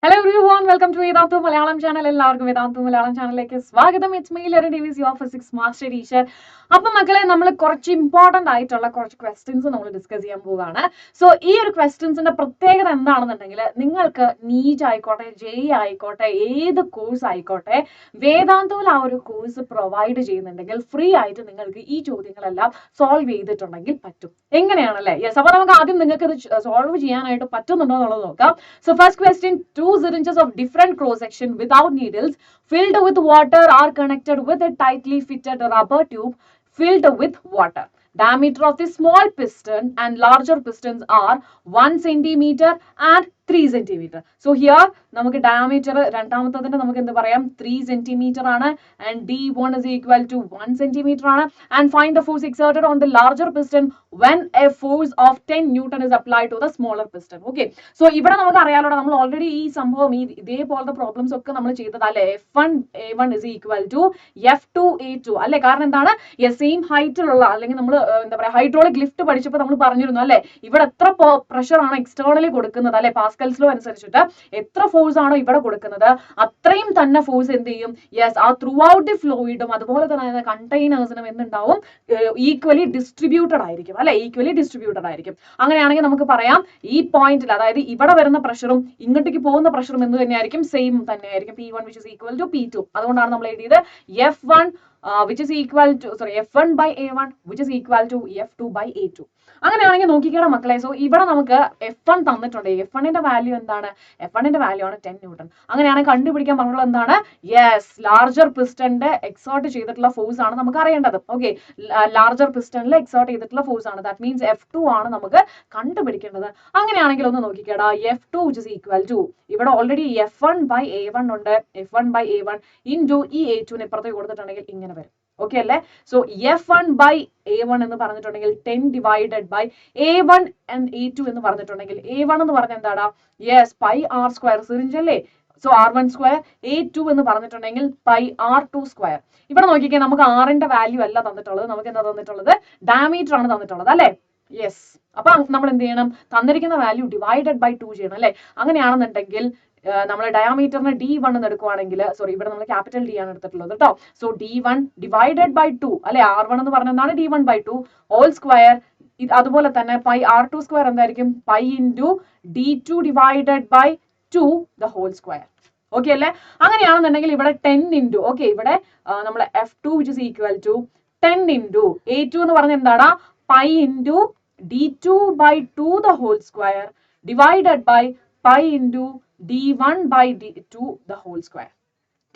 Hello everyone, welcome to Vedantu Malayalam channel. എല്ലാവർക്കും Vedantu Malayalam ചാനലിലേക്ക് സ്വാഗതം. It's me Learning Divis, your physics master teacher. അപ്പോൾ മക്കളെ നമ്മൾ കുറച്ച് ഇമ്പോർട്ടന്റ് ആയിട്ടുള്ള കുറച്ച് ക്വസ്റ്റ്യൻസ് നമ്മൾ ഡിസ്കസ് ചെയ്യാൻ പോവുകയാണ്. സോ ഈ ഒരു ക്വസ്റ്റ്യൻസിന്റെ പ്രത്യേകത എന്താണെന്നുണ്ടെങ്കിൽ നിങ്ങൾക്ക് നീറ്റ് ആയിക്കോട്ടെ, ജെഇ ആയിക്കോട്ടെ, ഏത് കോഴ്സ് ആയിക്കോട്ടെ, വേദാന്തയിൽ ആ ഒരു കോഴ്സ് പ്രൊവൈഡ് ചെയ്യുന്നുണ്ടെങ്കിൽ ഫ്രീ ആയിട്ട് നിങ്ങൾക്ക് ഈ ചോദ്യങ്ങളെല്ലാം സോൾവ് ചെയ്തിട്ടുണ്ടെങ്കിൽ പറ്റും. എങ്ങനെയാണല്ലേ? യെസ്, അപ്പോൾ നമുക്ക് ആദ്യം നിങ്ങൾക്ക് ഇത് സോൾവ് ചെയ്യാനായിട്ട് പറ്റുന്നുണ്ടോ എന്നുള്ളത് നോക്കാം. So first question, 2 syringes of different cross section without needles filled with water are connected with a tightly fitted rubber tube filled with water. Diameter of the small piston and larger pistons are 1 centimeter and 3 centimeter. So here നമുക്ക് diameter രണ്ടാമത്തതിന്റെ നമുക്ക് എന്ത് പറയാം, 3 centimeter ആണ്, and D1 is equal to 1 centimeter ആണ്, and find the force exerted on the larger piston when a force of 10 Newton is applied to the smaller piston. Okay, so ഇവിടെ നമുക്ക് അറിയാലോ, നമ്മൾ ഓൾറെഡി ഈ സംഭവം ഇതേപോലത്തെ പ്രോബ്ലംസ് ഒക്കെ നമ്മൾ ചെയ്തതല്ലേ. F1A1 is equal to F2A2 അല്ലെ? കാരണം എന്താണ്, സെയിം ഹൈറ്റിലുള്ള അല്ലെങ്കിൽ നമ്മൾ എന്താ പറയാ ഹൈഡ്രോളിക് ലിഫ്റ്റ് പഠിച്ചപ്പോൾ നമ്മൾ പറഞ്ഞിരുന്നു അല്ലെ, ഇവിടെ എത്ര പ്രഷർ ആണ് എക്സ്റ്റേണലി കൊടുക്കുന്നത് അല്ലെ, പാസ്കൽസ് ലോ അനുസരിച്ചിട്ട് എത്ര ഫോഴ്സ് ആണോ ഇവിടെ കൊടുക്കുന്നത് അത്രയും തന്നെ ഫോഴ്സ് എന്ത് ചെയ്യും, യെസ്, ആ ത്രൂ ഔട്ട് ദി ഫ്ലൂയിഡും അതുപോലെ തന്നെ കണ്ടെയ്നേഴ്സിനും എന്തുണ്ടാവും, ഈക്വലി ഡിസ്ട്രിബ്യൂട്ടഡ് ആയിരിക്കും അല്ലെ, ഈക്വലി ഡിസ്ട്രിബ്യൂട്ടഡ് ആയിരിക്കും. അങ്ങനെയാണെങ്കിൽ നമുക്ക് പറയാം ഈ പോയിന്റിൽ, അതായത് ഇവിടെ വരുന്ന പ്രഷറും ഇങ്ങോട്ടേക്ക് പോകുന്ന പ്രഷറും എന്ത് തന്നെയായിരിക്കും, സെയിം തന്നെയായിരിക്കും, P1 which is equal to P2. അതുകൊണ്ടാണ് നമ്മൾ എഴുതിയത് F1 which is equal to F1 by A1 which is equal to F2 by A2. അങ്ങനെയാണെങ്കിൽ നോക്കിക്കേടാ മക്കളെ. സോ ഇവിടെ നമുക്ക് F1 തന്നിട്ടുണ്ട്. F1ന്റെ വാല്യൂ എന്താണ്, F1ന്റെ വാല്യൂ ആണ് 10 ന്യൂട്ടൺ. അങ്ങനെയാണെങ്കിൽ കണ്ടുപിടിക്കാൻ പറഞ്ഞുള്ളത് എന്താണ്, യെസ്, ലാർജർ പിസ്റ്റന്റെ എക്സേർട്ട് ചെയ്തിട്ടുള്ള ഫോഴ്സ് ആണ് നമുക്ക് അറിയേണ്ടത്. ഓക്കെ, ലാർജർ പിസ്റ്റണിൽ എക്സേർട്ട് ചെയ്തിട്ടുള്ള ഫോഴ്സ് ആണ്, ദാറ്റ് മീൻസ് F2 ആണ് നമുക്ക് കണ്ടുപിടിക്കേണ്ടത്. അങ്ങനെയാണെങ്കിൽ ഒന്ന് നോക്കിക്കേടാ, F2 which is equal to, ഇവിടെ ഓൾറെഡി F1 by A1 ഉണ്ട്, F1 by A1 into ഈ A2 ഇപ്പുറത്തേക്ക് കൊടുത്തിട്ടുണ്ടെങ്കിൽ ഇങ്ങനെ വരും. ഓക്കെ അല്ലേ? സോ F1 by A1 എന്ന് പറഞ്ഞിട്ടുണ്ടെങ്കിൽ 10 divided by A1 and A2 എന്ന് പറഞ്ഞിട്ടുണ്ടെങ്കിൽ A1 എന്ന് പറഞ്ഞ എന്താടാ, yes, pi r square, syringe അല്ലേ, സോ R1 സ്ക്വയർ, A2 എന്ന് പറഞ്ഞിട്ടുണ്ടെങ്കിൽ പൈ R2 സ്ക്വയർ. ഇവിടെ നോക്കിക്കേ, നമുക്ക് ആറിന്റെ വാല്യൂ അല്ല തന്നിട്ടുള്ളത്, നമുക്ക് എന്താ തന്നിട്ടുള്ളത്, ഡയമീറ്റർ ആണ് തന്നിട്ടുള്ളത് അല്ലെ. യെസ്, അപ്പൊ നമ്മൾ എന്ത് ചെയ്യണം, തന്നിരിക്കുന്ന വാല്യൂ ഡിവൈഡഡ് ബൈ 2 ചെയ്യണം അല്ലെ. അങ്ങനെയാണെന്നുണ്ടെങ്കിൽ നമ്മൾ ഡയമീറ്ററിന് D1 എന്ന് എടുക്കുവാണെങ്കിൽ, സോറി ഇവിടെ നമ്മൾ ക്യാപിറ്റൽ D ആണ് എടുത്തിട്ടുള്ളത് കേട്ടോ. സോ D1 ഡിവൈഡഡ് ബൈ 2 അല്ലെ, R1 എന്ന് പറഞ്ഞ എന്താണ്, D1 by 2 ഹോൾ സ്ക്വയർ. അതുപോലെ തന്നെ പൈ R2 സ്ക്വയർ എന്തായിരിക്കും, pi into D2 divided by 2 the whole square. Okay അല്ലേ? അങ്ങനെയാണെന്നുണ്ടെങ്കിൽ ഇവിടെ 10 ഇൻറ്റു, ഓക്കെ, ഇവിടെ നമ്മൾ F2 which is equal to 10 into A2 എന്ന് പറഞ്ഞ എന്താടാ, pi into D2 by 2 the whole square divided by pi into D1 by D2 the whole square.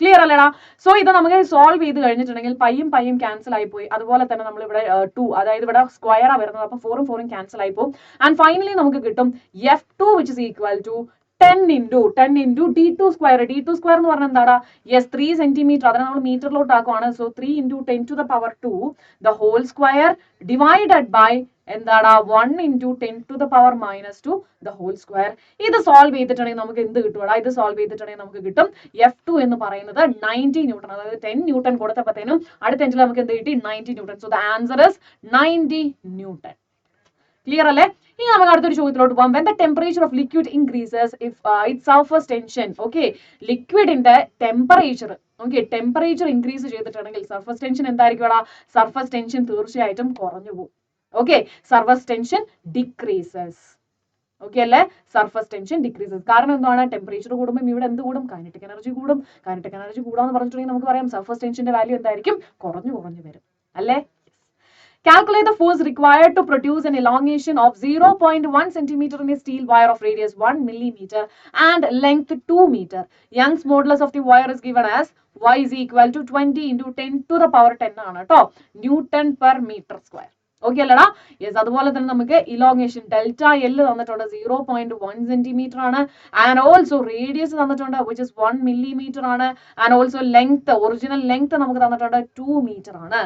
Clear അല്ലേടാ? So ഇത് നമുക്ക് സോൾവ് ചെയ്ത് കഴിഞ്ഞിട്ടുണ്ടെങ്കിൽ പൈയും ക്യാൻസൽ ആയി പോയി. അതുപോലെ തന്നെ നമ്മൾ ഇവിടെ 2, അതായത് ഇവിടെ സ്ക്വയർ ആ വരുന്നത്, അപ്പൊ 4 ക്യാൻസൽ ആയി പോകും. ആൻഡ് ഫൈനലി നമുക്ക് കിട്ടും F2 which is equal to 10 into D2 square. D2 square എന്ന് പറഞ്ഞാൽ എന്താടാ, യെസ്, 3 സെന്റിമീറ്റർ. അതിനെ നമ്മൾ മീറ്ററിലോട്ട് ആക്കുവാണ്. So 3 into 10 to the power 2 the whole square divided by എന്താടാ 1 into 10 to the power minus 2 the whole square. ഇത് സോൾവ് ചെയ്തിട്ടുണ്ടെങ്കിൽ നമുക്ക് എന്ത് കിട്ടുവാടാ, ഇത് സോൾവ് ചെയ്തിട്ടുണ്ടെങ്കിൽ നമുക്ക് കിട്ടും F2 എന്ന് പറയുന്നത് 90 ന്യൂട്ടൺ. അതായത് 10 ന്യൂട്ടൺ കൊടുത്തപ്പോഴത്തേനും അടുത്ത എൻഡിൽ നമുക്ക് എന്ത് കിട്ടി, 90 newton. So the answer is 90 newton. Clear അല്ലേ? ഇനി നമുക്ക് അടുത്തൊരു ചോദ്യത്തിലോട്ട് പോകാം. when the temperature of liquid increases if its surface tension, okay, ലിക്വിഡിന്റെ ടെമ്പറേച്ചർ, ഓക്കെ, ടെമ്പറേച്ചർ ഇൻക്രീസ് ചെയ്തിട്ടുണ്ടെങ്കിൽ സർഫസ് ടെൻഷൻ എന്തായിരിക്കും, സർഫസ് ടെൻഷൻ തീർച്ചയായിട്ടും കുറഞ്ഞു പോകും. Okay, surface tension decreases. Okay അല്ലേ? Surface tension decreases. കാരണം എന്താണ്, ടെമ്പറേച്ചർ കൂടുമ്പോൾ ഇവിടെ എന്ത് കൂടും, കൈനറ്റിക് എനർജി കൂടും. കൈനറ്റിക് എനർജി കൂടാന്ന് പറഞ്ഞിട്ടുണ്ടെങ്കിൽ നമുക്ക് പറയാം സർഫസ് ടെൻഷന്റെ വാല്യൂ എന്തായിരിക്കും, കുറഞ്ഞു വരും അല്ലേ. Calculate the force required to produce an elongation of 0.1 centimeter in a steel wire of radius 1 millimeter and length 2 meter. Young's modulus of the wire is given as y is equal to 20 into 10 to the power 10 ആണ് കേട്ടോ, Newton per metre square. Okay അല്ലടാ? Yes, അതുപോലെ തന്നെ നമുക്ക് elongation delta L തന്നിട്ടുണ്ട് 0.1 centimetre ആണ്. And also radius തന്നിട്ടുണ്ട് which is 1 millimeter ആണ്. And also length, original length നമുക്ക് തന്നിട്ടുണ്ട് 2 meter ആണ്.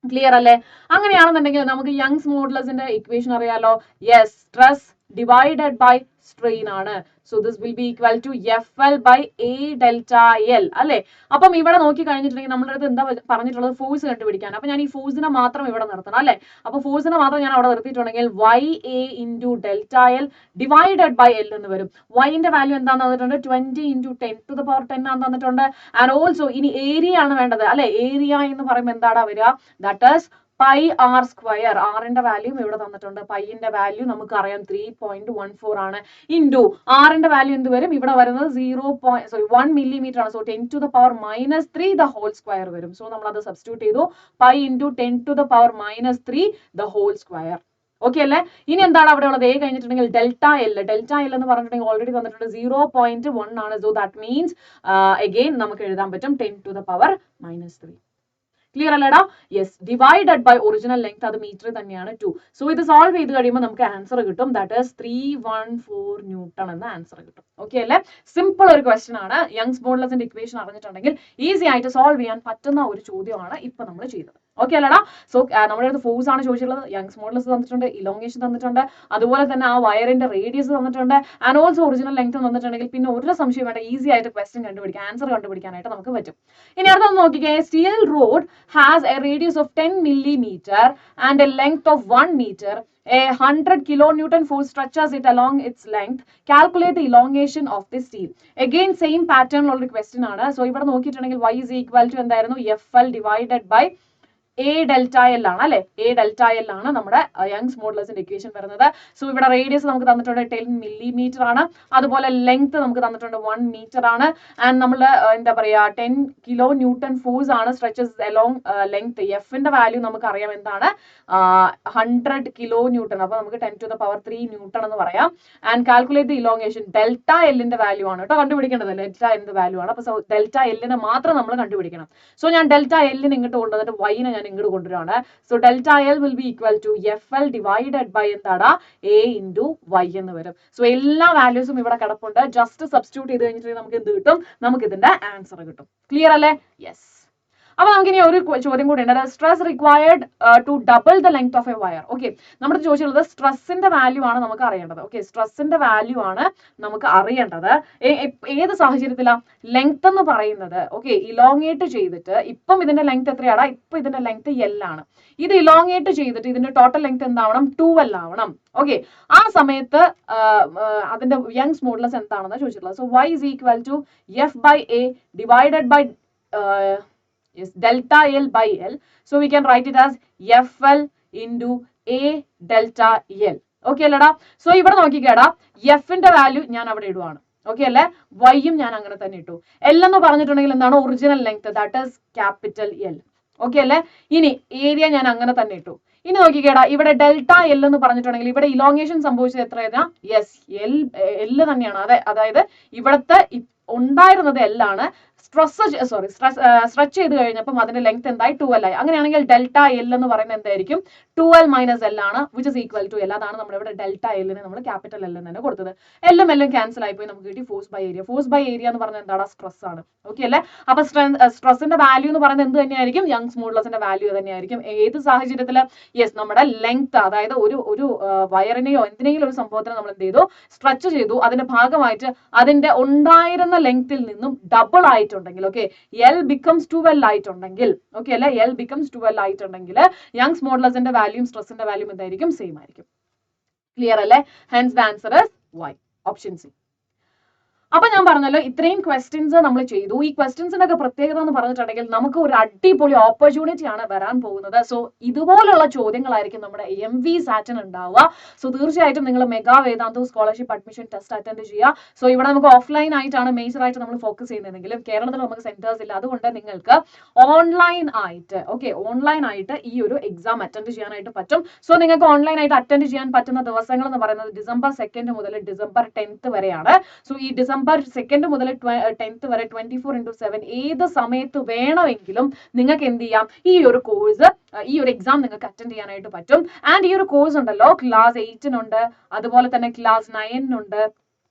ക്ലിയർ അല്ലേ? അങ്ങനെയാണെന്നുണ്ടെങ്കിൽ നമുക്ക് യങ്സ് മോഡുലസിന്റെ ഇക്വേഷൻ അറിയാലോ. Yes, stress divided by strain ആണ്. So this will be equal to FL by A delta L അല്ലെ. അപ്പം ഇവിടെ നോക്കി കഴിഞ്ഞിട്ടുണ്ടെങ്കിൽ നമ്മുടെ അടുത്ത് എന്താ പറഞ്ഞിട്ടുള്ളത്, ഫോഴ്സ് കണ്ടുപിടിക്കാൻ. അപ്പൊ ഞാൻ ഈ ഫോഴ്സിനെ മാത്രം ഇവിടെ നിർത്തണം അല്ലെ. അപ്പൊ ഫോഴ്സിനെ മാത്രം ഞാൻ അവിടെ നിർത്തിയിട്ടുണ്ടെങ്കിൽ YA into delta L divided by L എന്ന് വരും. Y ന്റെ വാല്യൂ എന്താന്ന് തന്നിട്ടുണ്ട്, 20 into 10 to the power 10 ആണെന്ന് തന്നിട്ടുണ്ട്. ആൻഡ് ഓൾസോ ഇനി ഏരിയ ആണ് വേണ്ടത് അല്ലെ. ഏരിയ എന്ന് പറയുമ്പോൾ എന്താടാ വരിക, that is pi r square. ആറിന്റെ വാല്യൂ ഇവിടെ തന്നിട്ടുണ്ട്. പൈന്റെ വാല്യൂ നമുക്കറിയാം 3.14 ആണ്. ഇൻറ്റു ആറിന്റെ വാല്യൂ എന്ത് വരും, ഇവിടെ വരുന്നത് 1 millimeter ആണ്. So 10 to the power -3 the whole square വരും. സോ നമ്മൾ അത് സബ്സ്റ്റിറ്റ്യൂട്ട് ചെയ്തു. Pi into 10 to the power -3 the whole square. Okay അല്ലേ. ഇനി എന്താണ് അവിടെ ഉള്ളത്, A കഴിഞ്ഞിട്ടുണ്ടെങ്കിൽ ഡെൽറ്റ എൽ. ഡെൽറ്റ എൽ എന്ന് പറഞ്ഞിട്ടുണ്ടെങ്കിൽ ഓൾറെഡി തന്നിട്ടുണ്ട് 0.1 ആണ്. സോ ദാറ്റ് മീൻസ് അഗെയിൻ നമുക്ക് എഴുതാൻ പറ്റും 10 to the power -3. ക്ലിയർ അല്ലേടാ? Yes. Divided by original length, അത് മീറ്റർ തന്നെയാണ് 2. സോ ഇത് സോൾവ് ചെയ്ത് കഴിയുമ്പോൾ നമുക്ക് ആൻസർ കിട്ടും, ദാറ്റ് ഈസ് 314 ന്യൂട്ടൺ എന്ന ആൻസർ കിട്ടും. ഓക്കെ അല്ലേ? സിമ്പിൾ ഒരു ക്വസ്റ്റൻ ആണ്. യങ്സ് മോഡുലസിന്റെ ഇക്വേഷൻ അറിഞ്ഞിട്ടുണ്ടെങ്കിൽ ഈസി ആയിട്ട് സോൾവ് ചെയ്യാൻ പറ്റുന്ന ഒരു ചോദ്യമാണ് ഇപ്പൊ നമ്മൾ ചെയ്തത്. ഓക്കെ അല്ലടാ? സോ നമ്മുടെ അടുത്ത് ഫോഴ്സ് ആണ് ചോദിച്ചിട്ടുള്ളത്, യങ്സ് മോഡുലസ് തന്നിട്ടുണ്ട്, ഇലോങ്ങേഷൻ തന്നിട്ടുണ്ട്, അതുപോലെ തന്നെ ആ വയറിന്റെ റേഡിയസ് തന്നിട്ടുണ്ട്, ആൻഡ് ഓൾസോ ഒറിജിനൽ ലെങ്ത് തന്നിട്ടുണ്ടെങ്കിൽ പിന്നെ ഒരു സംശയം വേണ്ട, ഈസി ആയിട്ട് ക്വസ്റ്റൻ കണ്ടുപിടിക്കാൻ, ആൻസർ കണ്ടുപിടിക്കാനായിട്ട് നമുക്ക് പറ്റും. ഇനി അടുത്തൊന്ന് നോക്കിക്കേ. Steel rod has a radius of 10 millimeter and a length of 1 meter. A 100 kilonewton force stretches it along its length. Calculate the elongation of the steel. Again same pattern ഉള്ള ഒരു question ആണ്. So ഇവിടെ നോക്കിയിട്ടുണ്ടെങ്കിൽ y is equal to എന്തായിരുന്നു, FL divided by A delta L ആണ് അല്ലെ. A delta L ആണ് നമ്മുടെ Young's മോഡുലസിന്റെ equation വരുന്നത്. സോ ഇവിടെ റേഡിയസ് നമുക്ക് തന്നിട്ടുണ്ട് 10 millimeter ആണ്, അതുപോലെ ലെങ്ത് നമുക്ക് തന്നിട്ടുണ്ട് 1 meter ആണ്, ആൻഡ് നമ്മൾ എന്താ പറയാ 10 kilonewton ഫോഴ്സ് ആണ് സ്ട്രെച്ചസ് അലോങ് ലെങ്ത്. എഫിന്റെ വാല്യൂ നമുക്ക് അറിയാം എന്താണ്, 100 kilonewton. അപ്പൊ നമുക്ക് 10 to the power 3 ന്യൂട്ടൺ എന്ന് പറയാം. And calculate the elongation, delta എല്ലിന്റെ വാല്യൂ ആണ് കേട്ടോ കണ്ടുപിടിക്കേണ്ടത്. ഡെൽറ്റ എല്ലിന്റെ വാല്യൂ ആണ്. അപ്പൊ ഡെൽറ്റ എല്ലിനെ മാത്രം നമ്മൾ കണ്ടുപിടിക്കണം. സോ ഞാൻ ഡെൽറ്റ എല്ലിന് ഇങ്ങോട്ട് കൊണ്ടുവന്നിട്ട് വൈനെ ഞാൻ ഇങ്ങോട്ട് കൊണ്ടുവരാണ്. So delta L will be equal to FL divided by എന്താടാ, A into Y എന്ന് വരും. സോ എല്ലാ വാല്യൂസും ഇവിടെ കിടപ്പുണ്ട്. ജസ്റ്റ് സബ്സ്റ്റിറ്റ്യൂട്ട് ചെയ്ത് കഴിഞ്ഞിട്ട് നമുക്ക് എന്ത് കിട്ടും, നമുക്ക് ഇതിന്റെ ആൻസർ കിട്ടും. ക്ലിയർ അല്ലേ? യെസ്. അപ്പൊ നമുക്ക് ഇനി ഒരു ചോദ്യം കൂടി ഉണ്ട്. Stress required to double the length of a wire. Okay, നമ്മുടെ ചോദിച്ചുള്ളത് സ്ട്രെസ്സിന്റെ വാല്യൂ ആണ് നമുക്ക് അറിയേണ്ടത്. ഓക്കെ, സ്ട്രെസ്സിന്റെ വാല്യൂ ആണ് നമുക്ക് അറിയേണ്ടത്. ഏത് സാഹചര്യത്തിലാണ് ലെങ്ത് എന്ന് പറയുന്നത്, ഓക്കെ, ഇലോങ്ങേറ്റ് ചെയ്തിട്ട് ഇപ്പം ഇതിന്റെ ലെങ്ത് എത്രയാണ്, ഇപ്പൊ ഇതിന്റെ ലെങ്ത് L ആണ്. ഇത് ഇലോങ്ങേറ്റ് ചെയ്തിട്ട് ഇതിന്റെ ടോട്ടൽ ലെങ്ത് എന്താവണം, 2L ആവണം. ഓക്കെ, ആ സമയത്ത് അതിന്റെ യങ്സ് മോഡുലസ് എന്താണെന്ന് ചോദിച്ചിട്ടുള്ളത്. So y is equal to F by A divided by is delta L by L. So we can write it as FL into A delta L. Okay അല്ലടാ? So ഇവിടെ നോക്കിക്കേടാ, എഫിന്റെ value ഞാൻ അവിടെ ഇടുവാണ്. Okay അല്ലേ? വൈയും ഞാൻ അങ്ങനെ തന്നെ ഇട്ടു. എൽ എന്ന് പറഞ്ഞിട്ടുണ്ടെങ്കിൽ എന്താണ്, original length, that is capital L. Okay അല്ലേ? ഇനി ഏരിയ ഞാൻ അങ്ങനെ തന്നെ ഇട്ടു. ഇനി നോക്കിക്കേടാ, ഇവിടെ ഡെൽറ്റ എൽ എന്ന് പറഞ്ഞിട്ടുണ്ടെങ്കിൽ ഇവിടെ ഇലോങ്ങേഷൻ സംഭവിച്ചത് എത്രയാ, യെസ് എൽ തന്നെയാണ്. അതായത് ഇവിടത്തെ ഉണ്ടായിരുന്നത് L ആണ്. സ്ട്രെച്ച് ചെയ്ത് കഴിഞ്ഞപ്പം അതിന്റെ ലെങ്ത് എന്തായി, 2L ആയി. അങ്ങനെയാണെങ്കിൽ ഡെൽറ്റ എൽ എന്ന് പറയുന്നത് എന്തായിരിക്കും, 2L minus L ആണ്, which is equal to L. അതാണ് നമ്മൾ ഇവിടെ ഡെൽറ്റ എല്ലിന് നമ്മൾ ക്യാപിറ്റൽ L തന്നെ കൊടുത്തത്. എല്ലും ക്യാൻസൽ ആയിപ്പോയി, നമുക്ക് കിട്ടി force by area. Force by area എന്ന് പറഞ്ഞാൽ എന്താണ്, സ്ട്രെസ് ആണ്. ഓക്കെ അല്ലേ? അപ്പൊ സ്ട്രെസ്സിന്റെ വാല്യൂ എന്ന് പറയുന്നത് എന്ത് തന്നെയായിരിക്കും, യങ്സ് മോഡുലസിന്റെ വാല്യൂ തന്നെയായിരിക്കും. ഏത് സാഹചര്യത്തിൽ, യെസ്, നമ്മുടെ ലെങ്ത്, അതായത് ഒരു വയറിനെയോ എന്തിനെങ്കിലും ഒരു സംഭവത്തിന് നമ്മൾ എന്ത് ചെയ്തു, സ്ട്രെച്ച് ചെയ്തു. അതിന്റെ ഭാഗമായിട്ട് അതിന്റെ ഉണ്ടായിരുന്ന ലെങ്ത്തിൽ നിന്നും ഡബിൾ ആയിട്ടുണ്ടെങ്കിൽ, ഓക്കെ, L becomes 2L ആയിട്ടുണ്ടെങ്കിൽ, ഓക്കെ അല്ലെ, L becomes 2L ആയിട്ടുണ്ടെങ്കിൽ യങ്സ് മോഡുലസിന്റെ വാല്യൂം സ്ട്രെസ്സിന്റെ വാല്യൂം എന്തായിരിക്കും, സെയിം ആയിരിക്കും. ക്ലിയർ അല്ലേ? Hence the answer is Y, option C. അപ്പൊ ഞാൻ പറഞ്ഞല്ലോ, ഇത്രയും ക്വസ്റ്റ്യൻസ് നമ്മൾ ചെയ്തു. ഈ ക്വസ്റ്റ്യൻസിന്റെ ഒക്കെ പ്രത്യേകത എന്ന് പറഞ്ഞിട്ടുണ്ടെങ്കിൽ നമുക്ക് ഒരു അടിപൊളി ഓപ്പർച്യൂണിറ്റി ആണ് വരാൻ പോകുന്നത്. സോ ഇതുപോലുള്ള ചോദ്യങ്ങളായിരിക്കും നമ്മുടെ MVSAT ഉണ്ടാവുക. സോ തീർച്ചയായിട്ടും നിങ്ങൾ mega Vedantu scholarship admission test attend ചെയ്യുക. സോ ഇവിടെ നമുക്ക് ഓഫ്ലൈൻ ആയിട്ടാണ് മേജർ ആയിട്ട് നമ്മൾ ഫോക്കസ് ചെയ്യുന്നതെങ്കിലും കേരളത്തിൽ നമുക്ക് സെന്റേഴ്സ് ഇല്ല. അതുകൊണ്ട് നിങ്ങൾക്ക് ഓൺലൈൻ ആയിട്ട്, ഓക്കെ, ഓൺലൈൻ ആയിട്ട് ഈ ഒരു എക്സാം അറ്റൻഡ് ചെയ്യാനായിട്ട് പറ്റും. സോ നിങ്ങൾക്ക് ഓൺലൈൻ ആയിട്ട് അറ്റൻഡ് ചെയ്യാൻ പറ്റുന്ന ദിവസങ്ങൾ എന്ന് പറയുന്നത് ഡിസംബർ 2 മുതൽ ഡിസംബർ 10 വരെയാണ്. സോ ഈ ഡിസംബർ 2 മുതൽ 10 വരെ 24/7 ഏത് സമയത്ത് വേണമെങ്കിലും നിങ്ങൾക്ക് എന്ത് ചെയ്യാം, ഈ ഒരു കോഴ്സ്, ഈ ഒരു എക്സാം നിങ്ങൾക്ക് അറ്റൻഡ് ചെയ്യാനായിട്ട് പറ്റും. ആൻഡ് ഈ ഒരു കോഴ്സ് ഉണ്ടല്ലോ, ക്ലാസ് 8 അതുപോലെ തന്നെ ക്ലാസ് 9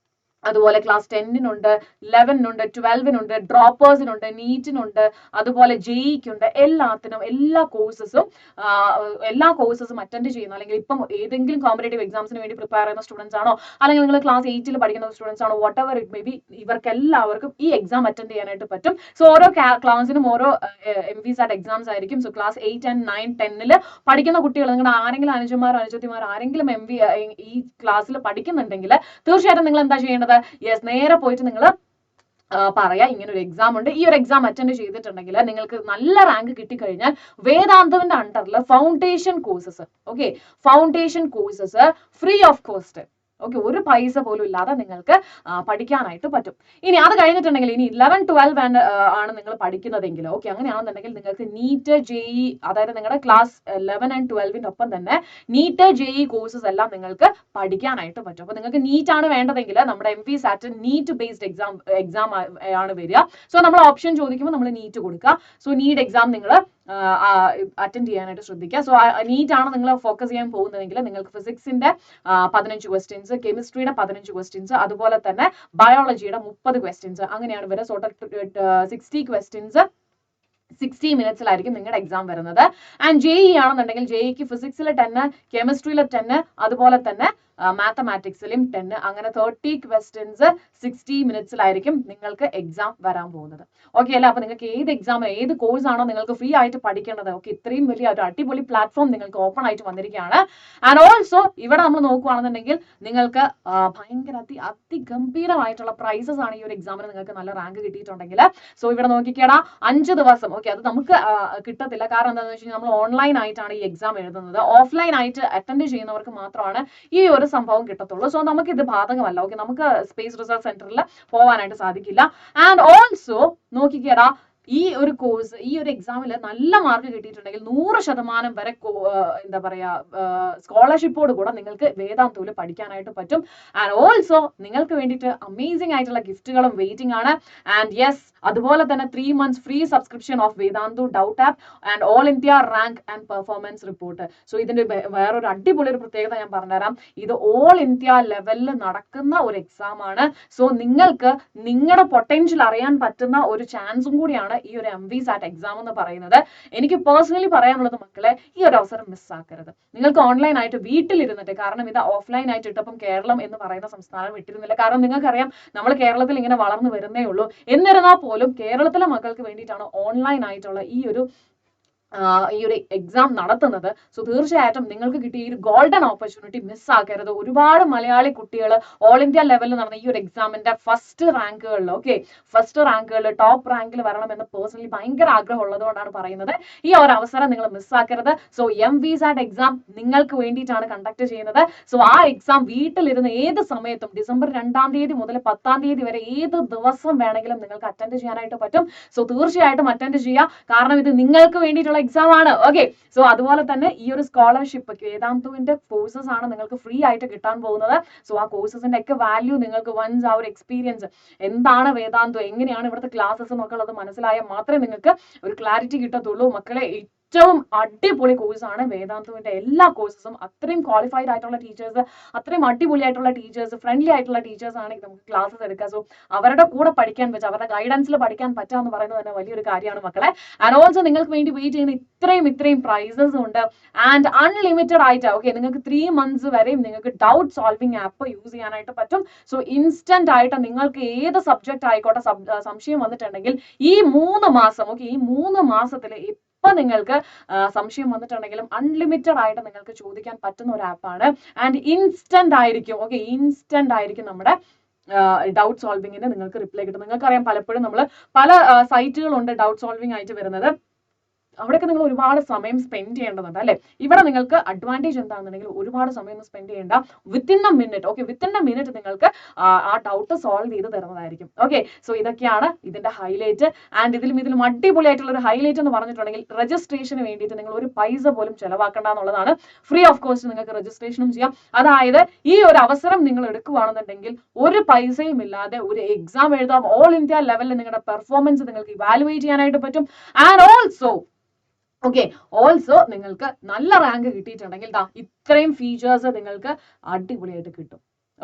അതുപോലെ ക്ലാസ് 10-നുണ്ട്, 11-നുണ്ട്, 12-നുണ്ട്, ഡ്രോപ്പേഴ്സിനുണ്ട്, നീറ്റിനുണ്ട്, അതുപോലെ ജെഇക്കുണ്ട്. എല്ലാത്തിനും എല്ലാ കോഴ്സസും അറ്റൻഡ് ചെയ്യുന്ന, അല്ലെങ്കിൽ ഇപ്പം ഏതെങ്കിലും കോമ്പറ്റേറ്റീവ് എക്സാംസിന് വേണ്ടി പ്രിപ്പയർ ചെയ്യുന്ന സ്റ്റുഡൻസ് ആണോ, അല്ലെങ്കിൽ നിങ്ങൾ ക്ലാസ് 8-ൽ പഠിക്കുന്ന സ്റ്റുഡൻസ് ആണോ, what ever it may be, ഇവർക്ക് എല്ലാവർക്കും ഈ എക്സാം അറ്റൻഡ് ചെയ്യാനായിട്ട് പറ്റും. സോ ഓരോ ക്ലാസ്സിനും ഓരോ MVSAT എക്സാംസ് ആയിരിക്കും. സോ ക്ലാസ് 8 and 9, 10-ൽ പഠിക്കുന്ന കുട്ടികൾ, നിങ്ങളുടെ ആരെങ്കിലും അനുജന്മാരോ അനുജത്തിമാരോ ആരെങ്കിലും ഈ ക്ലാസ്സിൽ പഠിക്കുന്നുണ്ടെങ്കിൽ തീർച്ചയായിട്ടും നിങ്ങൾ എന്താ ചെയ്യേണ്ടത്? യെസ്, നേരെ പോയിട്ട് നിങ്ങൾ പറയാ ഇങ്ങനെ ഒരു എക്സാം ഉണ്ട്, ഈ ഒരു എക്സാം അറ്റൻഡ് ചെയ്തിട്ടുണ്ടെങ്കിൽ നിങ്ങൾക്ക് നല്ല റാങ്ക് കിട്ടിക്കഴിഞ്ഞാൽ വേദാന്തവിന്റെ അണ്ടറിൽ foundation courses, foundation courses free of cost, ഒരു പൈസ പോലും ഇല്ലാതെ നിങ്ങൾക്ക് പഠിക്കാനായിട്ട് പറ്റും. ഇനി അത് കഴിഞ്ഞിട്ടുണ്ടെങ്കിൽ ഇനി 11, 12 ആണ് നിങ്ങൾ പഠിക്കുന്നതെങ്കിൽ, അങ്ങനെയാണെന്നുണ്ടെങ്കിൽ നിങ്ങൾക്ക് നീറ്റ് ജെഇ, അതായത് നിങ്ങളുടെ ക്ലാസ് 11 and 12-ന്റെ ഒപ്പം തന്നെ നീറ്റ് ജെഇ കോഴ്സസ് എല്ലാം നിങ്ങൾക്ക് പഠിക്കാനായിട്ട് പറ്റും. അപ്പൊ നിങ്ങൾക്ക് നീറ്റ് ആണ് വേണ്ടതെങ്കിൽ നമ്മുടെ MVSAT നീറ്റ് ബേസ്ഡ് എക്സാം ആണ് വരിക. സോ നമ്മൾ ഓപ്ഷൻ ചോദിക്കുമ്പോൾ നമ്മൾ നീറ്റ് കൊടുക്കുക. സോ നീറ്റ് എക്സാം നിങ്ങൾ അറ്റൻഡ് ചെയ്യാനായിട്ട് ശ്രദ്ധിക്കുക. സോ നീറ്റ് ആണ് നിങ്ങൾ ഫോക്കസ് ചെയ്യാൻ പോകുന്നതെങ്കിൽ നിങ്ങൾക്ക് ഫിസിക്സിന്റെ 15 ക്വസ്റ്റ്യൻസ്, കെമിസ്ട്രിയുടെ 15 ക്വസ്റ്റ്യൻസ്, അതുപോലെ തന്നെ ബയോളജിയുടെ 30 ക്വസ്റ്റ്യൻസ്, അങ്ങനെയാണ് വരെ. ടോട്ടൽ 60 ക്വസ്റ്റ്യൻസ് 60 മിനിറ്റ്സിലായിരിക്കും നിങ്ങളുടെ എക്സാം വരുന്നത്. ആൻഡ് ജെഇ ആണെന്നുണ്ടെങ്കിൽ ജെഇക്ക് ഫിസിക്സിൽ 10, കെമിസ്ട്രിയിൽ 10, അതുപോലെ തന്നെ മാത്തമാറ്റിക്സിലും 10, അങ്ങനെ 30 ക്വസ്റ്റ്യൻസ് 60 മിനിറ്റ്സിലായിരിക്കും നിങ്ങൾക്ക് എക്സാം വരാൻ പോകുന്നത്. അല്ല, അപ്പൊ നിങ്ങൾക്ക് ഏത് എക്സാം, ഏത് കോഴ്സ് ആണോ നിങ്ങൾക്ക് ഫ്രീ ആയിട്ട് പഠിക്കേണ്ടത്, ഇത്രയും വലിയ ഒരു അടിപൊളി പ്ലാറ്റ്ഫോം നിങ്ങൾക്ക് ഓപ്പൺ ആയിട്ട് വന്നിരിക്കുകയാണ്. ആൻഡ് ഓൾസോ ഇവിടെ നമ്മൾ നോക്കുകയാണെന്നുണ്ടെങ്കിൽ നിങ്ങൾക്ക് ഭയങ്കര അതിഗംഭീരമായിട്ടുള്ള പ്രൈസസ് ആണ് ഈ ഒരു എക്സാമിന് നിങ്ങൾക്ക് നല്ല റാങ്ക് കിട്ടിയിട്ടുണ്ടെങ്കിൽ. സോ ഇവിടെ നോക്കിക്കേടാ, 5 ദിവസം, അത് നമുക്ക് കിട്ടത്തില്ല. കാരണം എന്താണെന്ന് വെച്ച് കഴിഞ്ഞാൽ നമ്മൾ ഓൺലൈൻ ആയിട്ടാണ് ഈ എക്സാം എഴുതുന്നത്. ഓഫ്ലൈൻ ആയിട്ട് അറ്റൻഡ് ചെയ്യുന്നവർക്ക് മാത്രമാണ് ഈ ഒരു സംഭവം കിട്ടത്തുള്ളൂ. സോ നമുക്ക് ഇത് ബാധകമല്ല. നമുക്ക് സ്പേസ് റിസർച്ച് സെന്ററിൽ പോവാനായിട്ട് സാധിക്കില്ല. ആൻഡ് ഓൾസോ നോക്കിക്കേടാ, ഈ ഒരു കോഴ്സ്, ഈ ഒരു എക്സാമിൽ നല്ല മാർക്ക് കിട്ടിയിട്ടുണ്ടെങ്കിൽ 100% വരെ എന്താ പറയാ സ്കോളർഷിപ്പോട് കൂടെ നിങ്ങൾക്ക് വേദാന്തൂല് പഠിക്കാനായിട്ട് പറ്റും. ആൻഡ് ഓൾസോ നിങ്ങൾക്ക് വേണ്ടിയിട്ട് അമേസിംഗ് ആയിട്ടുള്ള ഗിഫ്റ്റുകളും വെയിറ്റിംഗ് ആണ്. ആൻഡ് യെസ്, അതുപോലെ തന്നെ 3 months free subscription of Vedantu doubt app and all India rank and performance report. So ഇതിന്റെ വേറൊരു അടിപൊളി ഒരു പ്രത്യേകത ഞാൻ പറഞ്ഞുതരാം. ഇത് ഓൾ ഇന്ത്യ ലെവലിൽ നടക്കുന്ന ഒരു എക്സാം ആണ്. സോ നിങ്ങൾക്ക് നിങ്ങളുടെ പൊട്ടൻഷ്യൽ അറിയാൻ പറ്റുന്ന ഒരു ചാൻസും കൂടിയാണ് ഈ ഒരു MVSAT എക്സാം എന്ന് പറയുന്നത്. എനിക്ക് പേഴ്സണലി പറയാനുള്ളത്, മക്കളെ, ഈ ഒരു അവസരം മിസ്സാക്കരുത്. നിങ്ങൾക്ക് ഓൺലൈൻ ആയിട്ട് വീട്ടിലിരുന്നിട്ട്, കാരണം ഇത് ഓഫ്ലൈൻ ആയിട്ട് ഇട്ടപ്പം കേരളം എന്ന് പറയുന്ന സംസ്ഥാനം വിട്ടിരുന്നില്ല. കാരണം നിങ്ങൾക്കറിയാം, നമ്മൾ കേരളത്തിൽ ഇങ്ങനെ വളർന്നു വരുന്നേ ഉള്ളൂ. എന്നിരുന്നാൽ പോലും കേരളത്തിലെ മക്കൾക്ക് വേണ്ടിയിട്ടാണ് ഓൺലൈൻ ആയിട്ടുള്ള ഈ ഒരു എക്സാം നടത്തുന്നത്. സോ തീർച്ചയായിട്ടും നിങ്ങൾക്ക് കിട്ടിയ ഈ ഒരു ഗോൾഡൻ ഓപ്പർച്യൂണിറ്റി മിസ്സാക്കരുത്. ഒരുപാട് മലയാളി കുട്ടികൾ ഓൾ ഇന്ത്യ ലെവലിൽ നടന്ന ഈ ഒരു എക്സാമിന്റെ ഫസ്റ്റ് റാങ്കുകളിൽ ടോപ്പ് റാങ്കിൽ വരണമെന്ന് പേഴ്സണലി ഭയങ്കര ആഗ്രഹം ഉള്ളതുകൊണ്ടാണ് പറയുന്നത്. ഈ ഒരു അവസരം നിങ്ങൾ മിസ്സാക്കരുത്. സോ MVSAT എക്സാം നിങ്ങൾക്ക് വേണ്ടിയിട്ടാണ് കണ്ടക്ട് ചെയ്യുന്നത്. സോ ആ എക്സാം വീട്ടിലിരുന്ന് ഏത് സമയത്തും ഡിസംബർ 2-ാം തീയതി മുതൽ 10-ാം തീയതി വരെ ഏത് ദിവസം വേണമെങ്കിലും നിങ്ങൾക്ക് അറ്റൻഡ് ചെയ്യാനായിട്ട് പറ്റും. സോ തീർച്ചയായിട്ടും അറ്റൻഡ് ചെയ്യുക. കാരണം ഇത് നിങ്ങൾക്ക് വേണ്ടിയിട്ടുള്ള എക്സാം ആണ്. സോ അതുപോലെ തന്നെ ഈ ഒരു സ്കോളർഷിപ്പ് വേദാന്തുവിന്റെ കോഴ്സസ് ആണ് നിങ്ങൾക്ക് ഫ്രീ ആയിട്ട് കിട്ടാൻ പോകുന്നത്. സോ ആ കോഴ്സസിന്റെ ഒക്കെ വാല്യൂ നിങ്ങൾക്ക് വൺസ് ആ ഒരു എക്സ്പീരിയൻസ്, എന്താണ് വേദാന്തു, എങ്ങനെയാണ് ഇവിടുത്തെ ക്ലാസ്സസ് എന്നൊക്കെ ഉള്ളത് മനസ്സിലായാൽ മാത്രമേ നിങ്ങൾക്ക് ഒരു ക്ലാരിറ്റി കിട്ടത്തുള്ളൂ. മക്കളെ, ഏറ്റവും അടിപൊളി കോഴ്സാണ് വേദാന്തുവിന്റെ എല്ലാ കോഴ്സസും. അത്രയും ക്വാളിഫൈഡ് ആയിട്ടുള്ള ടീച്ചേഴ്സ്, അത്രയും അടിപൊളിയായിട്ടുള്ള ടീച്ചേഴ്സ്, ഫ്രണ്ട്ലി ആയിട്ടുള്ള ടീച്ചേഴ്സ് ആണെങ്കിൽ നമുക്ക് ക്ലാസ്സസ് എടുക്കാം. സോ അവരുടെ കൂടെ പഠിക്കാൻ പറ്റുക, അവരുടെ ഗൈഡൻസിൽ പഠിക്കാൻ പറ്റുക എന്ന് പറയുന്നത് തന്നെ വലിയൊരു കാര്യമാണ് മക്കളെ. ആൻഡ് ഓൾസോ നിങ്ങൾക്ക് വേണ്ടി വെയിറ്റ് ചെയ്യുന്ന ഇത്രയും പ്രൈസസ് ഉണ്ട്. ആൻഡ് അൺലിമിറ്റഡ് ആയിട്ട് നിങ്ങൾക്ക് 3 months വരെയും നിങ്ങൾക്ക് ഡൗട്ട് സോൾവിംഗ് ആപ്പ് യൂസ് ചെയ്യാനായിട്ട് പറ്റും. സോ ഇൻസ്റ്റന്റ് ആയിട്ട് നിങ്ങൾക്ക് ഏത് സബ്ജക്ട് ആയിക്കോട്ടെ സംശയം വന്നിട്ടുണ്ടെങ്കിൽ ഈ 3 മാസം ഈ 3 മാസത്തിൽ ഇപ്പൊ നിങ്ങൾക്ക് സംശയം വന്നിട്ടുണ്ടെങ്കിലും അൺലിമിറ്റഡ് ആയിട്ട് നിങ്ങൾക്ക് ചോദിക്കാൻ പറ്റുന്ന ഒരു ആപ്പാണ്. ആൻഡ് ഇൻസ്റ്റന്റ് ആയിരിക്കും നമ്മുടെ ഡൗട്ട് സോൾവിങ്ങിന് നിങ്ങൾക്ക് റിപ്ലൈ കിട്ടും. നിങ്ങൾക്കറിയാം, പലപ്പോഴും നമ്മൾ പല സൈറ്റുകളുണ്ട് ഡൗട്ട് സോൾവിംഗ് ആയിട്ട് വരുന്നത്. അവിടെയൊക്കെ നിങ്ങൾ ഒരുപാട് സമയം സ്പെൻഡ് ചെയ്യേണ്ടതുണ്ട് അല്ലെ. ഇവിടെ നിങ്ങൾക്ക് അഡ്വാൻറ്റേജ് എന്താണെന്നുണ്ടെങ്കിൽ ഒരുപാട് സമയം ഒന്നും സ്പെൻഡ് ചെയ്യേണ്ട. വിത്തിൻ എ മിനിറ്റ് നിങ്ങൾക്ക് ആ ഡൗട്ട് സോൾവ് ചെയ്ത് തരുന്നതായിരിക്കും. സോ ഇതൊക്കെയാണ് ഇതിന്റെ ഹൈലൈറ്റ്. ആൻഡ് ഇതിലും അടിപൊളിയായിട്ടുള്ള ഒരു ഹൈലൈറ്റ് എന്ന് പറഞ്ഞിട്ടുണ്ടെങ്കിൽ രജിസ്ട്രേഷന് വേണ്ടിയിട്ട് നിങ്ങൾ ഒരു പൈസ പോലും ചെലവാക്കേണ്ട എന്നുള്ളതാണ്. ഫ്രീ ഓഫ് കോസ്റ്റ് നിങ്ങൾക്ക് രജിസ്ട്രേഷനും ചെയ്യാം. അതായത് ഈ ഒരു അവസരം നിങ്ങൾ എടുക്കുകയാണെന്നുണ്ടെങ്കിൽ ഒരു പൈസയും ഇല്ലാതെ ഒരു എക്സാം എഴുതാം. ഓൾ ഇന്ത്യ ലെവലിൽ നിങ്ങളുടെ പെർഫോമൻസ് നിങ്ങൾക്ക് ഇവാലുവേറ്റ് ചെയ്യാനായിട്ട് പറ്റും. ആൻഡ് ഓൾസോ നിങ്ങൾക്ക് നല്ല റാങ്ക് കിട്ടിയിട്ടുണ്ടെങ്കിൽ ഇത്രയും ഫീച്ചേഴ്സ് നിങ്ങൾക്ക് അടിപൊളിയായിട്ട് കിട്ടും.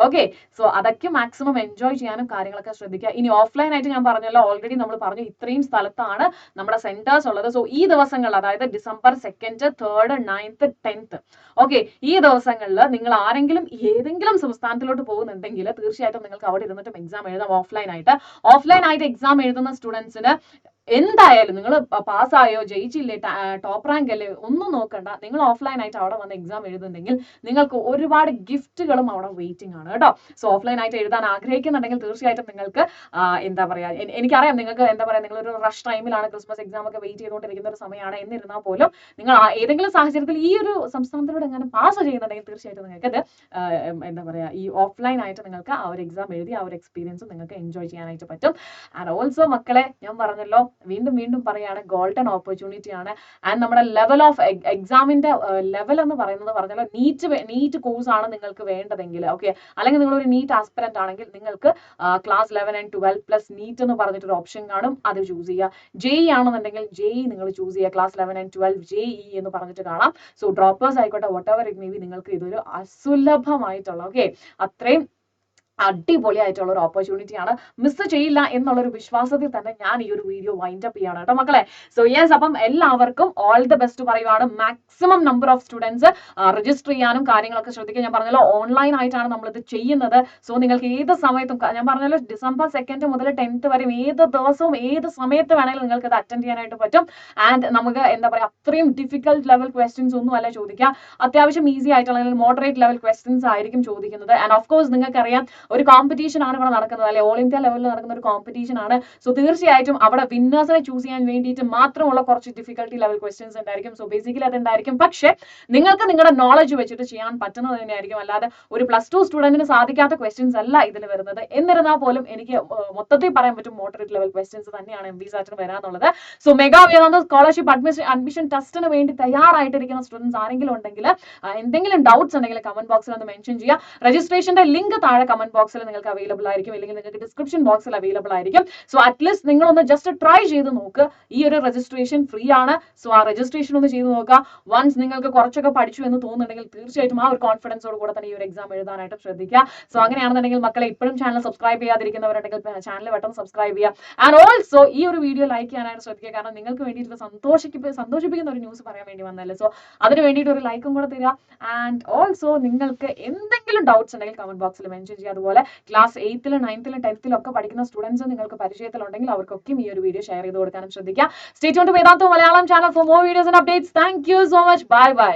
ഓക്കെ, സോ അതൊക്കെ മാക്സിമം എൻജോയ് ചെയ്യാനും കാര്യങ്ങളൊക്കെ ശ്രദ്ധിക്കുക. ഇനി ഓഫ്ലൈൻ ആയിട്ട് ഞാൻ പറഞ്ഞല്ലോ, ഓൾറെഡി നമ്മൾ പറഞ്ഞു ഇത്രയും സ്ഥലത്താണ് നമ്മുടെ സെന്റേഴ്സ് ഉള്ളത്. സോ ഈ ദിവസങ്ങളിൽ, അതായത് December 2nd, 3rd, 9th, 10th, okay, ഈ ദിവസങ്ങളിൽ നിങ്ങൾ ആരെങ്കിലും ഏതെങ്കിലും സംസ്ഥാനത്തിലോട്ട് പോകുന്നുണ്ടെങ്കിൽ തീർച്ചയായിട്ടും നിങ്ങൾക്ക് അവിടെ ഇരുന്നിട്ടും എക്സാം എഴുതാം ഓഫ്ലൈൻ ആയിട്ട്. ഓഫ്ലൈൻ ആയിട്ട് എക്സാം എഴുതുന്ന സ്റ്റുഡൻസിന് എന്തായാലും നിങ്ങൾ പാസ്സായോ ജയിച്ചില്ലേ ടോപ്പ് റാങ്ക് അല്ലേ ഒന്നും നോക്കണ്ട, നിങ്ങൾ ഓഫ്ലൈൻ ആയിട്ട് അവിടെ വന്ന് എക്സാം എഴുതുന്നുണ്ടെങ്കിൽ നിങ്ങൾക്ക് ഒരുപാട് ഗിഫ്റ്റുകളും അവിടെ വെയിറ്റിംഗ് ആണ് കേട്ടോ. സോ ഓഫ്ലൈൻ ആയിട്ട് എഴുതാൻ ആഗ്രഹിക്കുന്നുണ്ടെങ്കിൽ തീർച്ചയായിട്ടും നിങ്ങൾക്ക് എന്താ പറയാ, എനിക്കറിയാം നിങ്ങൾക്ക് എന്താ പറയാ, നിങ്ങളൊരു റഷ് ടൈമിലാണ്, ക്രിസ്മസ് എക്സാം ഒക്കെ വെയിറ്റ് ചെയ്തുകൊണ്ടിരിക്കുന്ന ഒരു സമയമാണ്. എന്നിരുന്നാൽ പോലും നിങ്ങൾ ഏതെങ്കിലും സാഹചര്യത്തിൽ ഈ ഒരു സംസ്ഥാനത്തിലൂടെ എങ്ങനെ പാസ് ചെയ്യുന്നുണ്ടെങ്കിൽ തീർച്ചയായിട്ടും നിങ്ങൾക്ക് ഇത് എന്താ പറയാ, ഈ ഓഫ്ലൈൻ ആയിട്ട് നിങ്ങൾക്ക് ആ ഒരു എക്സാം എഴുതി ആ ഒരു എക്സ്പീരിയൻസ് നിങ്ങൾക്ക് എൻജോയ് ചെയ്യാനായിട്ട് പറ്റും. ആൻഡ് ഓൾസോ മക്കളെ, ഞാൻ പറഞ്ഞല്ലോ, വീണ്ടും വീണ്ടും പറയാണ്, ഗോൾഡൻ ഓപ്പർച്യൂണിറ്റി ആണ്. ആൻഡ് നമ്മുടെ ലെവൽ ഓഫ് എക്സാമിന്റെ ലെവൽ എന്ന് പറയുന്നത് പറഞ്ഞല്ലോ, നീറ്റ് കോഴ്സ് ആണ് നിങ്ങൾക്ക് വേണ്ടതെങ്കിൽ, ഓക്കെ, അല്ലെങ്കിൽ നിങ്ങൾ ഒരു നീറ്റ് ആസ്പിറന്റ് ആണെങ്കിൽ നിങ്ങൾക്ക് ക്ലാസ് 11 and 12 പ്ലസ് നീറ്റ് എന്ന് പറഞ്ഞിട്ട് ഒരു ഓപ്ഷൻ കാണും, അത് ചൂസ് ചെയ്യുക. JEE ആണെന്നുണ്ടെങ്കിൽ JEE നിങ്ങൾ ചൂസ് ചെയ്യുക, ക്ലാസ് 11 and 12 JEE എന്ന് പറഞ്ഞിട്ട് കാണാം. സോ ഡ്രോപ്പേഴ്സ് ആയിക്കോട്ടെ, വട്ട് എവർ ഇറ്റ് മേ ബി, നിങ്ങൾക്ക് ഇതൊരു അസുലഭമായിട്ടുള്ള, ഓക്കെ, അത്രയും അടിപൊളിയായിട്ടുള്ള ഒരു ഓപ്പർച്യൂണിറ്റി ആണ്. മിസ് ചെയ്യില്ല എന്നുള്ളൊരു വിശ്വാസത്തിൽ തന്നെ ഞാൻ ഈ ഒരു വീഡിയോ വൈൻഡ് അപ്പ് ചെയ്യാണ് കേട്ടോ മക്കളെ. സോ യെസ്, അപ്പം എല്ലാവർക്കും ഓൾ ദി ബെസ്റ്റ് പറയുവാണ്. Maximum number of students register ചെയ്യാനും കാര്യങ്ങളൊക്കെ ശ്രദ്ധിക്കുക. ഞാൻ പറഞ്ഞല്ലോ, ഓൺലൈൻ ആയിട്ടാണ് നമ്മളിത് ചെയ്യുന്നത്. സോ നിങ്ങൾക്ക് ഏത് സമയത്തും, ഞാൻ പറഞ്ഞല്ലോ, December 2nd മുതൽ 10th വരെ ഏത് ദിവസവും ഏത് സമയത്ത് വേണമെങ്കിലും നിങ്ങൾക്ക് ഇത് അറ്റൻഡ് ചെയ്യാനായിട്ട് പറ്റും. ആൻഡ് നമുക്ക് എന്താ പറയുക, അത്രയും ഡിഫിക്കൽട്ട് ലെവൽ ക്വസ്റ്റ്യൻസ് ഒന്നും അല്ല ചോദിക്കുക, അത്യാവശ്യം ഈസി ആയിട്ടുള്ള മോഡറേറ്റ് ലെവൽ ക്വസ്റ്റ്യൻസ് ആയിരിക്കും ചോദിക്കുന്നത്. ആൻഡ് ഓഫ് കോഴ്സ് നിങ്ങൾക്കറിയാം, ഒരു കോമ്പറ്റീഷൻ ആണ് ഇവിടെ നടക്കുന്നത്, അല്ലെ, ഓൾ ഇന്ത്യ ലെവലിൽ നടക്കുന്ന ഒരു കോമ്പറ്റീഷൻ ആണ്. സോ തീർച്ചയായിട്ടും അവിടെ വിന്നേഴ്സിനെ ചൂസ് ചെയ്യാൻ വേണ്ടിയിട്ട് മാത്രമുള്ള കുറച്ച് ഡിഫിക്കൽട്ടി ലെവൽ ക്വസ്റ്റ്യൻസ് ഉണ്ടായിരിക്കും. സോ ബേസിക്കലി അത് ഉണ്ടായിരിക്കും, പക്ഷേ നിങ്ങൾക്ക് നിങ്ങളുടെ നോളജ് വെച്ചിട്ട് ചെയ്യാൻ പറ്റുന്നത് തന്നെയായിരിക്കും. അല്ലാതെ ഒരു +2 സ്റ്റുഡന്റിന് സാധിക്കാത്ത ക്വസ്റ്റ്യൻസ് അല്ല ഇതിൽ വരുന്നത്. എന്നിരുന്നാൽ പോലും എനിക്ക് മൊത്തത്തിൽ പറയാൻ പറ്റും, മോഡറേറ്റ് ലെവൽ ക്വസ്റ്റ്യൻസ് തന്നെയാണ് MVSAT വരാനുള്ളത്. സോ മെഗാ വേദാന്ത സ്കോളർഷിപ്പ് അഡ്മിഷൻ ടെസ്റ്റിന് വേണ്ടി തയ്യാറായിട്ടിരിക്കുന്ന സ്റ്റുഡൻസ് ആരെങ്കിലും ഉണ്ടെങ്കിൽ, എന്തെങ്കിലും ഡൗട്ട്സ് ഉണ്ടെങ്കിൽ കമന്റ് ബോക്സിൽ ഒന്ന് മെൻഷൻ ചെയ്യുക. രജിസ്ട്രേഷന്റെ ലിങ്ക് താഴെ കമന്റ് ബോക്സിൽ നിങ്ങൾക്ക് അവൈലബിൾ ആയിരിക്കും, അല്ലെങ്കിൽ നിങ്ങൾക്ക് ഡിസ്ക്രിപ്ഷൻ ബോക്സിൽ അവൈലബിൾ ആയിരിക്കും. സോ അറ്റ്ലീസ്റ്റ് നിങ്ങളൊന്ന് ജസ്റ്റ് ട്രൈ ചെയ്ത് നോക്ക്. ഈ ഒരു രജിസ്ട്രേഷൻ ഫ്രീ ആണ്. സോ ആ രജിസ്ട്രേഷൻ ഒന്ന് ചെയ്ത് നോക്കുക. വൺസ് നിങ്ങൾക്ക് കുറച്ചൊക്കെ പഠിച്ചു എന്ന് തോന്നുന്നുണ്ടെങ്കിൽ തീർച്ചയായിട്ടും ആ ഒരു കോൺഫിഡൻസോട് കൂടെ തന്നെ ഈ ഒരു എക്സാം എഴുതാനായിട്ട് ശ്രദ്ധിക്കുക. സോ അങ്ങനെയാണെന്നുണ്ടെങ്കിൽ മക്കളെ, ഇപ്പോഴും ചാനൽ സബ്സ്ക്രൈബ് ചെയ്യാതിരിക്കുന്നവരുണ്ടെങ്കിൽ ചാനൽ പെട്ടെന്ന് സബ്സ്ക്രൈബ് ചെയ്യുക. ആൻഡ് ഓൾസോ ഈ ഒരു വീഡിയോ ലൈക്ക് ചെയ്യാനായിട്ട് ശ്രദ്ധിക്കുക, കാരണം നിങ്ങൾക്ക് വേണ്ടിയിട്ട് സന്തോഷിപ്പിക്കുന്ന ഒരു ന്യൂസ് പറയാൻ വേണ്ടി വന്നല്ലേ. സോ അതിന് വേണ്ടിയിട്ട് ഒരു ലൈക്കും കൂടെ തരിക. ആൻഡ് ഓൾസോ നിങ്ങൾക്ക് എന്തെങ്കിലും ഡൗട്ട്സ് ഉണ്ടെങ്കിൽ കമന്റ് ബോക്സിൽ മെൻഷൻ ചെയ്യുക. അതുപോലെ ക്ലാസ് 8th, 9th, 10th ഒക്കെ പഠിക്കുന്ന സ്റ്റുഡൻസ് നിങ്ങൾക്ക് പരിചയത്തിലുണ്ടെങ്കിൽ അവർക്കൊക്കെ ഈ ഒരു വീഡിയോ ഷെയർ ചെയ്ത് കൊടുക്കാനും ശ്രദ്ധിക്കുക. Stay tuned to Vedantu Malayalam channel for more videos and updates. Thank you so much. Bye by.